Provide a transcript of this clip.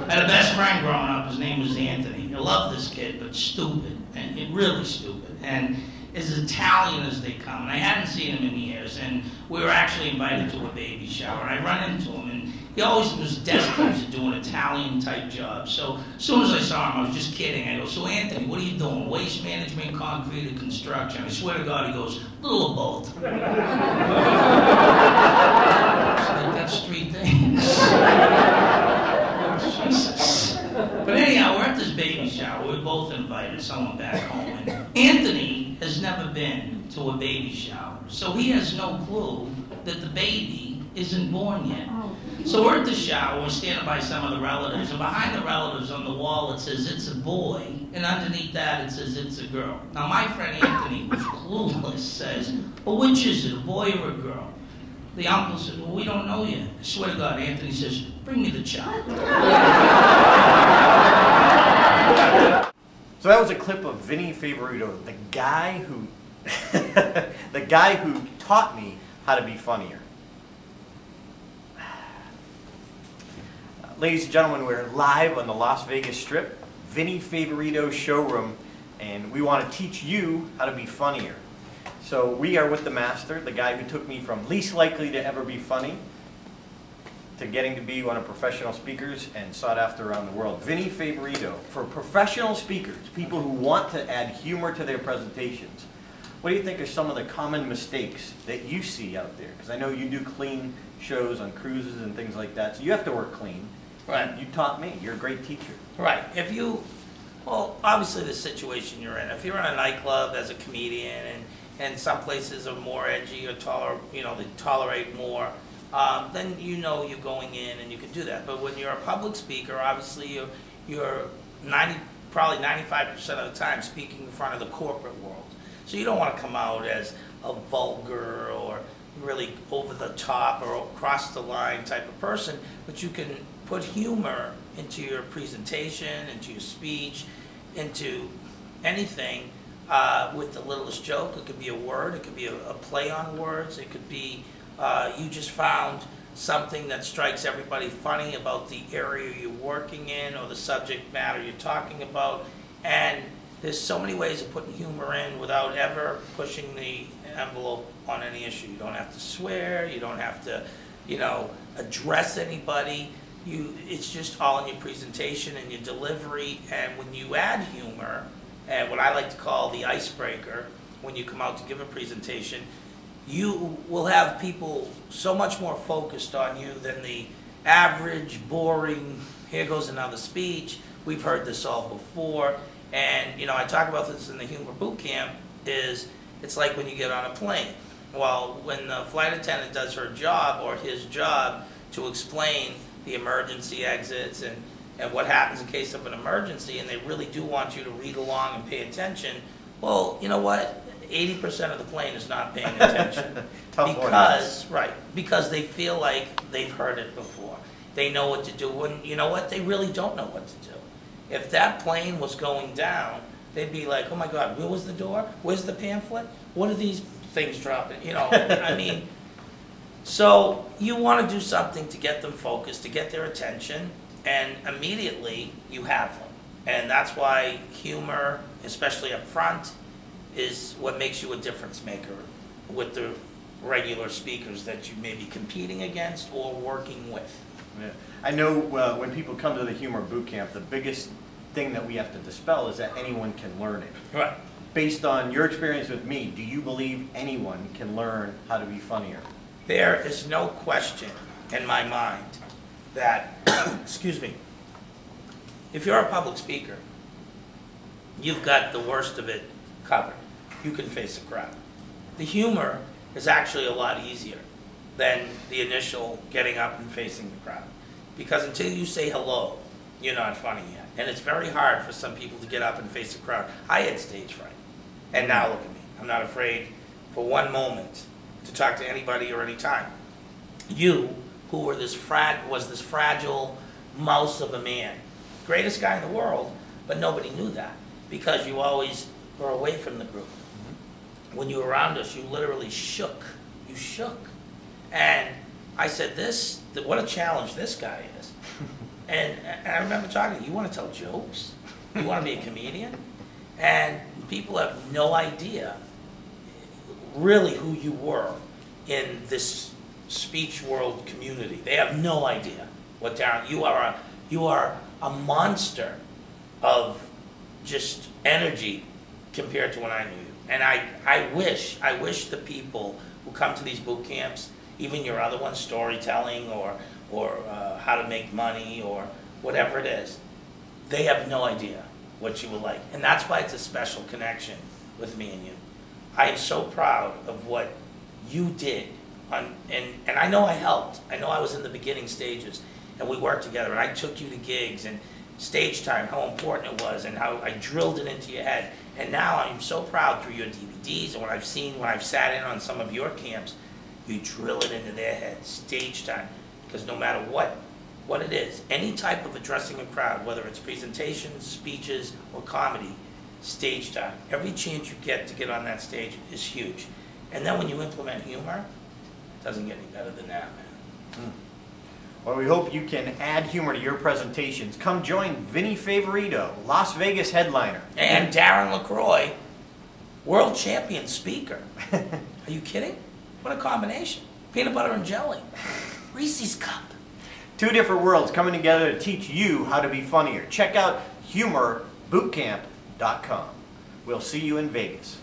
I had a best friend growing up. His name was Anthony. I loved this kid, but stupid, and really stupid, and as Italian as they come. And I hadn't seen him in years, and we were actually invited to a baby shower. And I run into him, and he always was destined to do an Italian-type job. So as soon as I saw him, I was just kidding. I go, "So Anthony, what are you doing? Waste management, concrete, or construction?" I swear to God, he goes, "A little of both." Like, that's three things. Jesus. But anyhow, we're at this baby shower. We're both invited, someone back home. And Anthony has never been to a baby shower, so he has no clue that the baby isn't born yet. So we're at the shower, we're standing by some of the relatives, and behind the relatives on the wall it says it's a boy, and underneath that it says it's a girl. Now my friend Anthony, who's clueless, says, "Well, which is it, a boy or a girl?" The uncle says, "Well, we don't know yet." I swear to God, Anthony says, "Bring me the child." So that was a clip of Vinnie Favorito, the guy who the guy who taught me how to be funnier. Ladies and gentlemen, we're live on the Las Vegas Strip, Vinnie Favorito showroom, and we want to teach you how to be funnier. So we are with the master, the guy who took me from least likely to ever be funny to getting to be one of professional speakers and sought after around the world. Vinnie Favorito. For professional speakers, people who want to add humor to their presentations, what do you think are some of the common mistakes that you see out there? Because I know you do clean shows on cruises and things like that, so you have to work clean. Right. You taught me. You're a great teacher. Right. If you, well, obviously the situation you're in. If you're in a nightclub as a comedian, and some places are more edgy or they tolerate more, then you know you're going in and you can do that. But when you're a public speaker, obviously you're probably 95% of the time speaking in front of the corporate world. So you don't want to come out as a vulgar or really over the top or across the line type of person, but you can put humor into your presentation, into your speech, into anything with the littlest joke. It could be a word, it could be a play on words, it could be you just found something that strikes everybody funny about the area you're working in or the subject matter you're talking about. And there's so many ways of putting humor in without ever pushing the envelope on any issue. You don't have to swear, you don't have to, address anybody. It's just all in your presentation and your delivery. And when you add humor, and what I like to call the icebreaker, when you come out to give a presentation, you will have people so much more focused on you than the average, boring, here goes another speech, we've heard this all before. And I talk about this in the humor boot camp, it's like when you get on a plane. Well, when the flight attendant does her job or his job to explain the emergency exits and what happens in case of an emergency, and they really do want you to read along and pay attention, well, you know what? 80% of the plane is not paying attention. Because they feel like they've heard it before. They know what to do, and you know what? They really don't know what to do. If that plane was going down, they'd be like, "Oh my God, where was the door? Where's the pamphlet? What are these things dropping?" So you want to do something to get them focused, to get their attention, and immediately you have them. And that's why humor, especially up front, is what makes you a difference maker with the regular speakers that you may be competing against or working with. Yeah. I know when people come to the humor boot camp, the biggest thing that we have to dispel is that anyone can learn it. Right. Based on your experience with me, do you believe anyone can learn how to be funnier? There is no question in my mind that, excuse me, if you're a public speaker, you've got the worst of it covered. You can face a crowd. The humor is actually a lot easier than the initial getting up and facing the crowd. Because until you say hello, you're not funny yet. And it's very hard for some people to get up and face a crowd. I had stage fright. And now look at me. I'm not afraid for one moment to talk to anybody or any time. You, who were this fragile mouse of a man, greatest guy in the world, but nobody knew that because you always were away from the group. When you were around us, you literally shook. You shook. And I said, what a challenge this guy is. and I remember talking, you want to tell jokes? You want to be a comedian? And people have no idea really who you were in this speech world community. They have no idea what Darren, you are a monster of just energy compared to when I knew you. And I wish the people who come to these boot camps, even your other ones, storytelling or how to make money or whatever it is, they have no idea what you will like. And that's why it's a special connection with me and you. I am so proud of what you did. And I know I helped. I know I was in the beginning stages, and we worked together, and I took you to gigs, and stage time, how important it was, and how I drilled it into your head. And now I'm so proud through your DVDs and what I've seen when I've sat in on some of your camps, you drill it into their heads, stage time. Because no matter what it is, any type of addressing a crowd, whether it's presentations, speeches, or comedy, stage time, every chance you get to get on that stage is huge. And then when you implement humor, it doesn't get any better than that, man. Well, we hope you can add humor to your presentations. Come join Vinnie Favorito, Las Vegas headliner. And Darren LaCroix, world champion speaker. Are you kidding? What a combination. Peanut butter and jelly. Reese's Cup. Two different worlds coming together to teach you how to be funnier. Check out humorbootcamp.com. We'll see you in Vegas.